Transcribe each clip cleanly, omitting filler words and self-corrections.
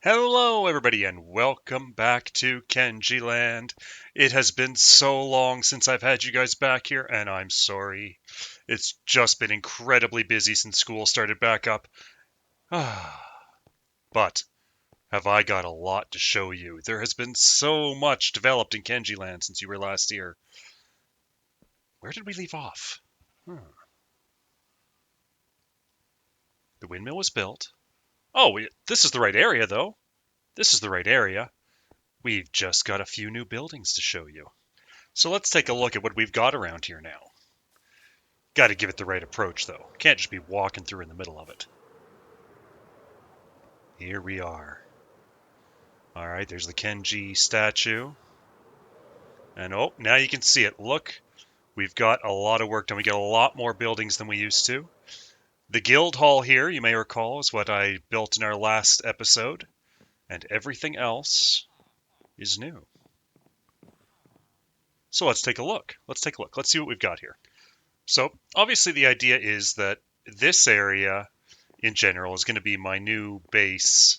Hello, everybody, and welcome back to Kenji Land. It has been so long since I've had you guys back here, and I'm sorry. It's just been incredibly busy since school started back up. But have I got a lot to show you? There has been so much developed in Kenji Land since you were last here. Where did we leave off? The windmill was built. Oh, this is the right area, though. This is the right area. We've just got a few new buildings to show you. So let's take a look at what we've got around here now. Got to give it the right approach, though. Can't just be walking through in the middle of it. Here we are. All right, there's the Kenji statue. And oh, now you can see it. Look, we've got a lot of work done. We got a lot more buildings than we used to. The guild hall here, you may recall, is what I built in our last episode. And everything else is new. So let's take a look. Let's see what we've got here. So obviously the idea is that this area in general is going to be my new base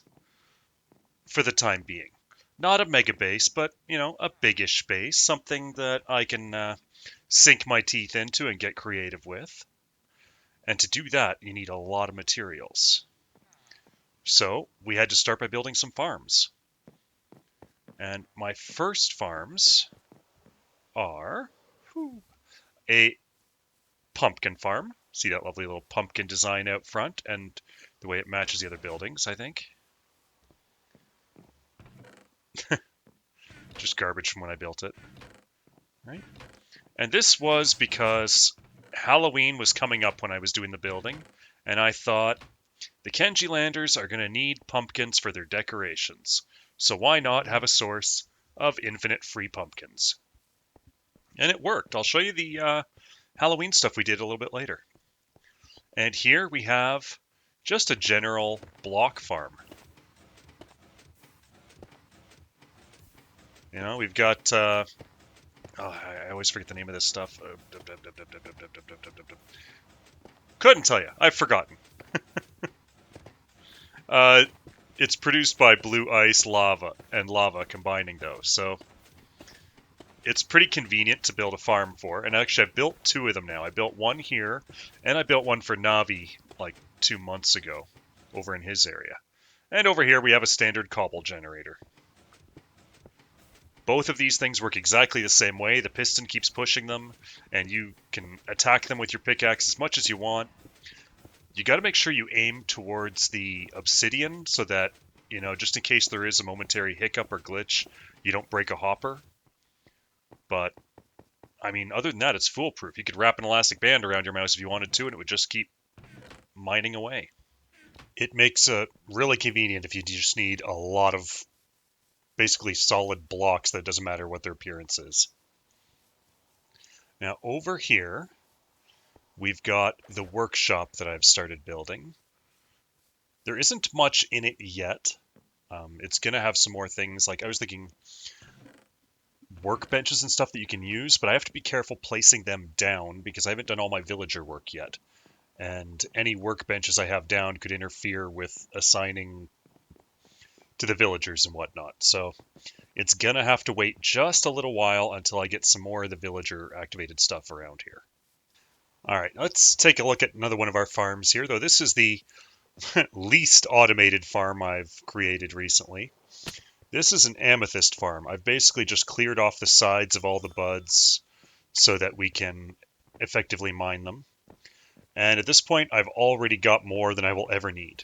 for the time being. Not a mega base, but, a biggish base, something that I can sink my teeth into and get creative with. And to do that, you need a lot of materials. So we had to start by building some farms. And my first farms are a pumpkin farm. See that lovely little pumpkin design out front and the way it matches the other buildings, I think. Just garbage from when I built it. Right? And this was because Halloween was coming up when I was doing the building, and I thought the Kenji Landers are going to need pumpkins for their decorations, so why not have a source of infinite free pumpkins? And it worked. I'll show you the Halloween stuff we did a little bit later. And here we have just a general block farm. We've got I always forget the name of this stuff. Couldn't tell you. I've forgotten. It's produced by blue ice, lava, and lava combining, though. So it's pretty convenient to build a farm for. And actually, I've built two of them now. I built one here, and I built one for Navi like 2 months ago over in his area. And over here, we have a standard cobble generator. Both of these things work exactly the same way. The piston keeps pushing them, and you can attack them with your pickaxe as much as you want. You got to make sure you aim towards the obsidian so that, just in case there is a momentary hiccup or glitch, you don't break a hopper. But, other than that, it's foolproof. You could wrap an elastic band around your mouse if you wanted to, and it would just keep mining away. It makes it really convenient if you just need a lot of basically solid blocks that it doesn't matter what their appearance is. Now over here, we've got the workshop that I've started building. There isn't much in it yet. It's going to have some more things, like I was thinking workbenches and stuff that you can use, but I have to be careful placing them down because I haven't done all my villager work yet. And any workbenches I have down could interfere with assigning to the villagers and whatnot. So it's going to have to wait just a little while until I get some more of the villager activated stuff around here. All right, let's take a look at another one of our farms here, though this is the least automated farm I've created recently. This is an amethyst farm. I've basically just cleared off the sides of all the buds so that we can effectively mine them. And at this point, I've already got more than I will ever need.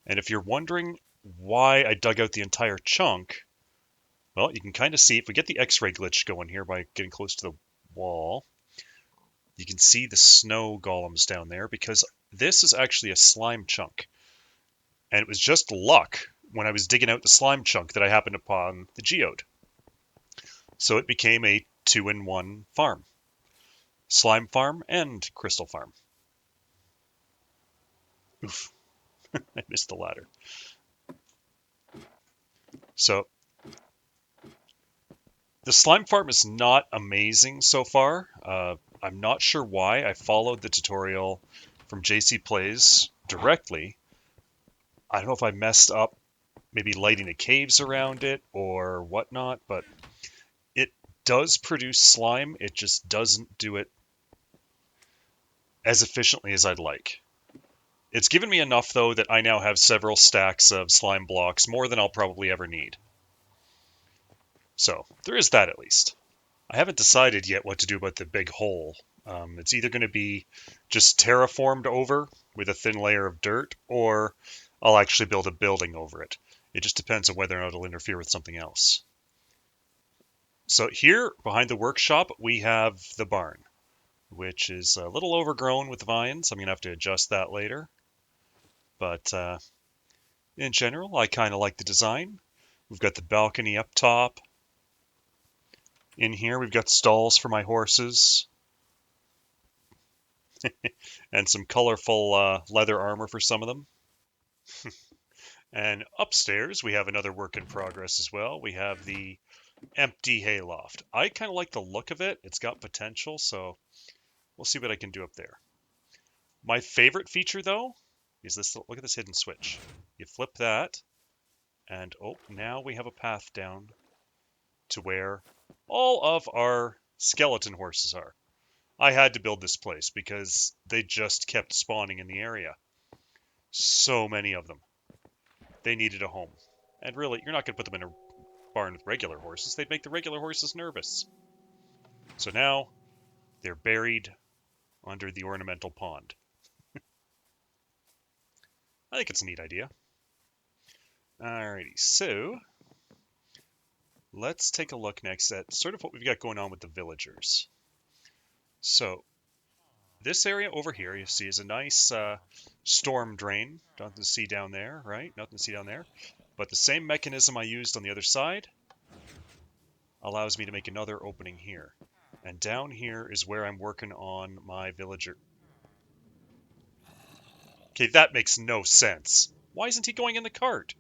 And if you're wondering why I dug out the entire chunk, well, you can kind of see, if we get the X-ray glitch going here by getting close to the wall, you can see the snow golems down there because this is actually a slime chunk. And it was just luck when I was digging out the slime chunk that I happened upon the geode. So it became a 2-in-1 farm. Slime farm and crystal farm. Oof. I missed the ladder. So the slime farm is not amazing so far. I'm not sure why. I followed the tutorial from JC Plays directly. I don't know if I messed up maybe lighting the caves around it or whatnot, but it does produce slime. It just doesn't do it as efficiently as I'd like. It's given me enough, though, that I now have several stacks of slime blocks, more than I'll probably ever need. So, there is that at least. I haven't decided yet what to do about the big hole. It's either going to be just terraformed over with a thin layer of dirt, or I'll actually build a building over it. It just depends on whether or not it'll interfere with something else. So here, behind the workshop, we have the barn, which is a little overgrown with vines. I'm going to have to adjust that later. But in general, I kind of like the design. We've got the balcony up top. In here, we've got stalls for my horses. And some colorful leather armor for some of them. And upstairs, we have another work in progress as well. We have the empty hayloft. I kind of like the look of it. It's got potential, so we'll see what I can do up there. My favorite feature, though, is this. Look at this hidden switch. You flip that, and oh, now we have a path down to where all of our skeleton horses are. I had to build this place because they just kept spawning in the area. So many of them. They needed a home. And really, you're not going to put them in a barn with regular horses. They'd make the regular horses nervous. So now, they're buried under the ornamental pond. I think it's a neat idea. Alrighty, so let's take a look next at sort of what we've got going on with the villagers. So, this area over here, you see, is a nice storm drain. Nothing to see down there, right? Nothing to see down there. But the same mechanism I used on the other side allows me to make another opening here. And down here is where I'm working on my villager. Okay, that makes no sense. Why isn't he going in the cart?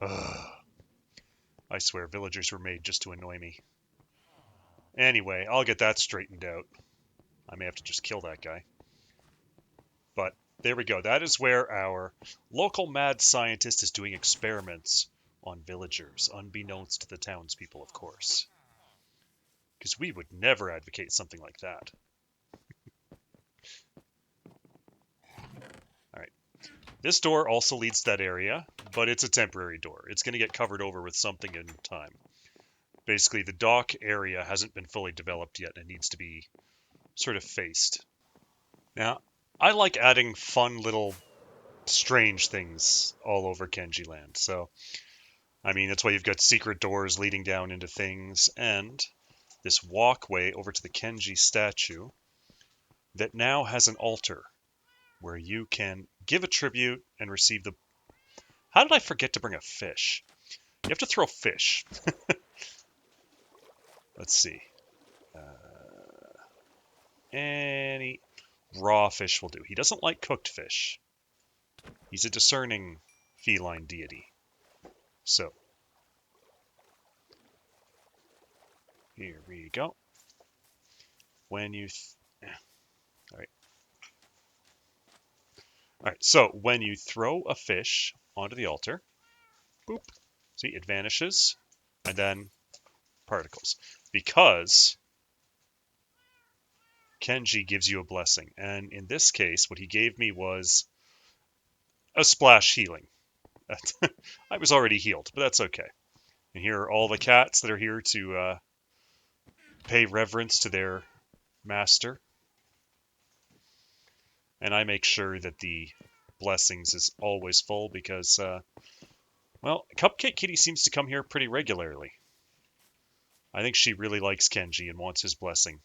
Ugh. I swear, villagers were made just to annoy me. Anyway, I'll get that straightened out. I may have to just kill that guy. But there we go. That is where our local mad scientist is doing experiments on villagers, unbeknownst to the townspeople, of course. Because we would never advocate something like that. Alright. This door also leads to that area, but it's a temporary door. It's going to get covered over with something in time. Basically, the dock area hasn't been fully developed yet and needs to be sort of faced. Now, I like adding fun little strange things all over Kenji Land. So, I mean, that's why you've got secret doors leading down into things, and this walkway over to the Kenji statue that now has an altar where you can give a tribute and receive the... How did I forget to bring a fish? You have to throw fish. Let's see. Any raw fish will do. He doesn't like cooked fish. He's a discerning feline deity. So, here we go. When you... Alright. Alright, so when you throw a fish onto the altar, boop, see, it vanishes, and then particles. Because Kenji gives you a blessing. And in this case, what he gave me was a splash healing. I was already healed, but that's okay. And here are all the cats that are here to pay reverence to their master. And I make sure that the blessings is always full because, well, Cupcake Kitty seems to come here pretty regularly. I think she really likes Kenji and wants his blessing.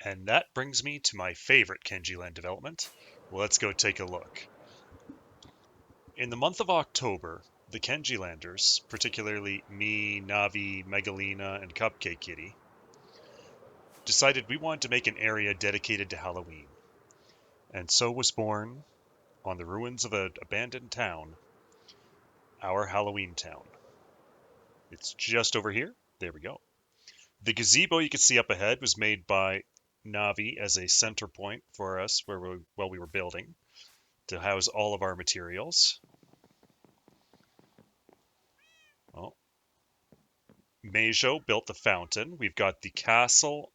And that brings me to my favorite Kenji Land development. Let's go take a look. In the month of October, the Kenji Landers, particularly me, Navi, Megalina, and Cupcake Kitty, decided we wanted to make an area dedicated to Halloween. And so was born, on the ruins of an abandoned town, our Halloween town. It's just over here. There we go. The gazebo you can see up ahead was made by Navi as a center point for us while we were building to house all of our materials. Well, Meijo built the fountain. We've got the castle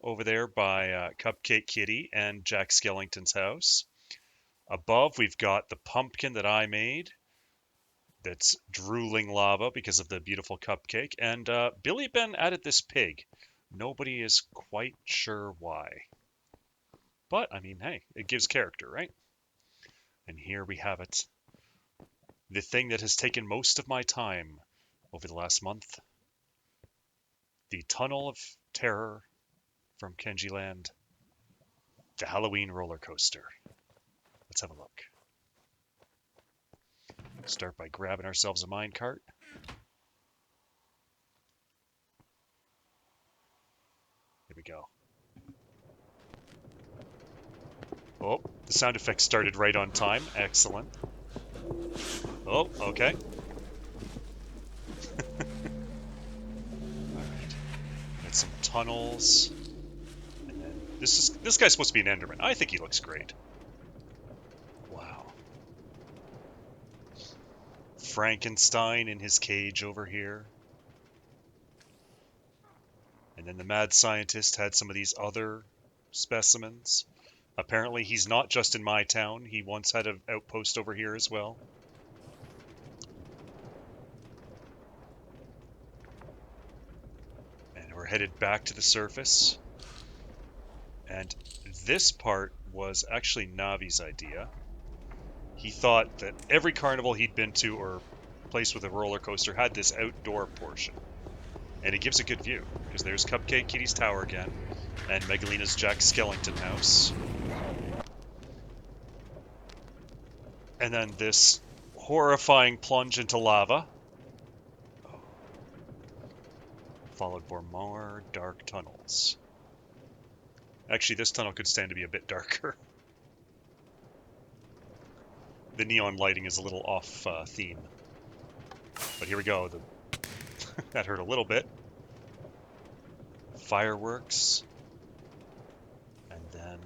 over there by Cupcake Kitty and Jack Skellington's house. Above, we've got the pumpkin that I made that's drooling lava because of the beautiful cupcake. And Billy Ben added this pig. Nobody is quite sure why. But, I mean, hey, it gives character, right? And here we have it. The thing that has taken most of my time over the last month. The Tunnel of Terror from Kenji Land. The Halloween roller coaster. Let's have a look. Start by grabbing ourselves a minecart. Here we go. Oh, the sound effects started right on time. Excellent. Oh, okay. Alright. Got some tunnels. And then this guy's supposed to be an Enderman. I think he looks great. Wow. Frankenstein in his cage over here. And then the mad scientist had some of these other specimens. Apparently he's not just in my town. He once had an outpost over here as well. And we're headed back to the surface. And this part was actually Navi's idea. He thought that every carnival he'd been to or place with a roller coaster had this outdoor portion. And it gives a good view, because there's Cupcake Kitty's tower again, and Megalina's Jack Skellington house. And then this horrifying plunge into lava. Followed by more dark tunnels. Actually, this tunnel could stand to be a bit darker. The neon lighting is a little off theme. But here we go. That hurt a little bit. Fireworks. And then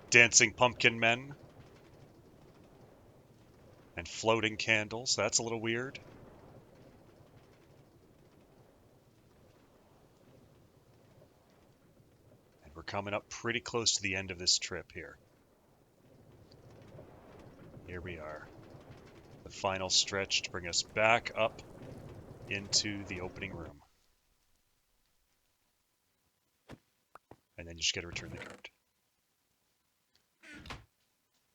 dancing pumpkin men. And floating candles. That's a little weird. And we're coming up pretty close to the end of this trip here. Here we are. The final stretch to bring us back up into the opening room. And then you just get to return the card.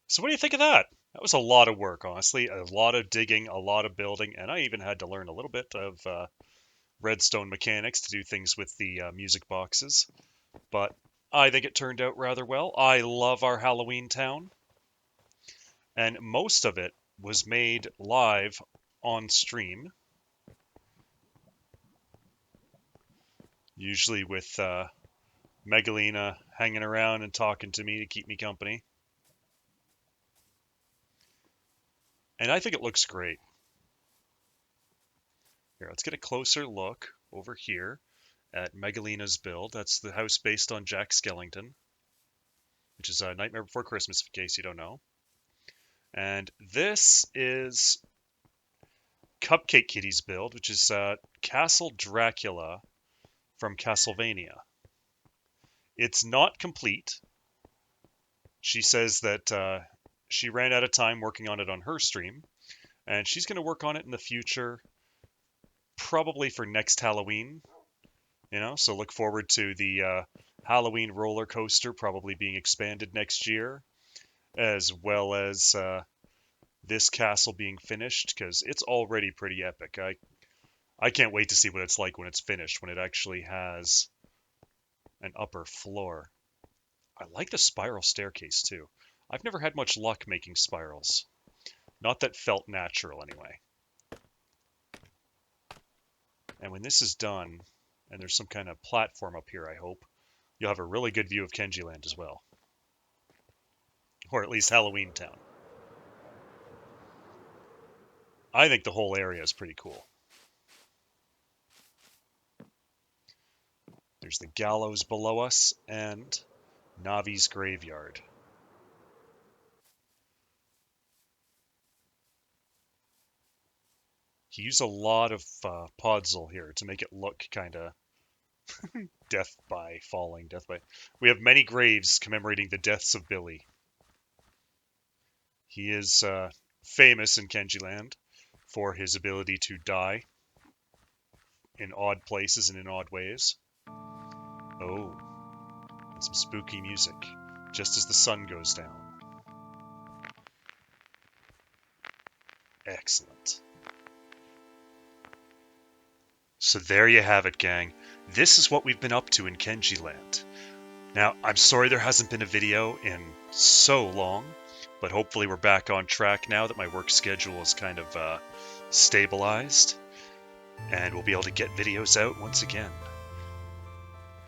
So what do you think of that? That was a lot of work, honestly. A lot of digging, a lot of building, and I even had to learn a little bit of redstone mechanics to do things with the music boxes. But I think it turned out rather well. I love our Halloween town. And most of it was made live on stream. Usually with Megalina hanging around and talking to me to keep me company. And I think it looks great. Here, let's get a closer look over here at Megalina's build. That's the house based on Jack Skellington, which is a Nightmare Before Christmas, in case you don't know. And this is Cupcake Kitty's build, which is Castle Dracula from Castlevania. It's not complete. She says that she ran out of time working on it on her stream, and she's going to work on it in the future, probably for next Halloween. So look forward to the Halloween roller coaster probably being expanded next year, as well as this castle being finished, because it's already pretty epic. I can't wait to see what it's like when it's finished, when it actually has an upper floor. I like the spiral staircase too. I've never had much luck making spirals. Not that felt natural anyway. And when this is done, and there's some kind of platform up here, I hope, you'll have a really good view of Kenji Land as well. Or at least Halloween Town. I think the whole area is pretty cool. There's the gallows below us, and Navi's graveyard. He used a lot of podzol here to make it look kind of death by falling, death by... We have many graves commemorating the deaths of Billy. He is famous in Kenji Land for his ability to die in odd places and in odd ways. Oh, and some spooky music just as the sun goes down. Excellent. So there you have it, gang. This is what we've been up to in Kenji Land. Now, I'm sorry there hasn't been a video in so long, but hopefully we're back on track now that my work schedule is kind of stabilized, and we'll be able to get videos out once again.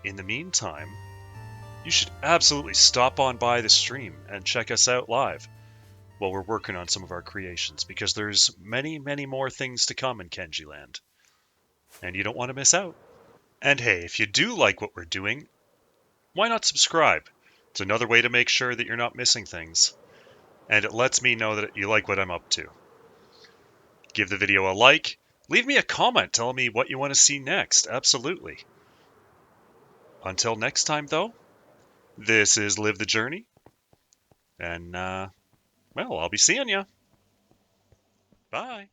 In the meantime, you should absolutely stop on by the stream and check us out live while we're working on some of our creations, because there's many, many more things to come in Kenji Land, and you don't want to miss out. And hey, if you do like what we're doing, why not subscribe? It's another way to make sure that you're not missing things, and it lets me know that you like what I'm up to. Give the video a like, leave me a comment telling me what you want to see next, absolutely. Until next time though, this is Live the Journey, and well, I'll be seeing ya. Bye.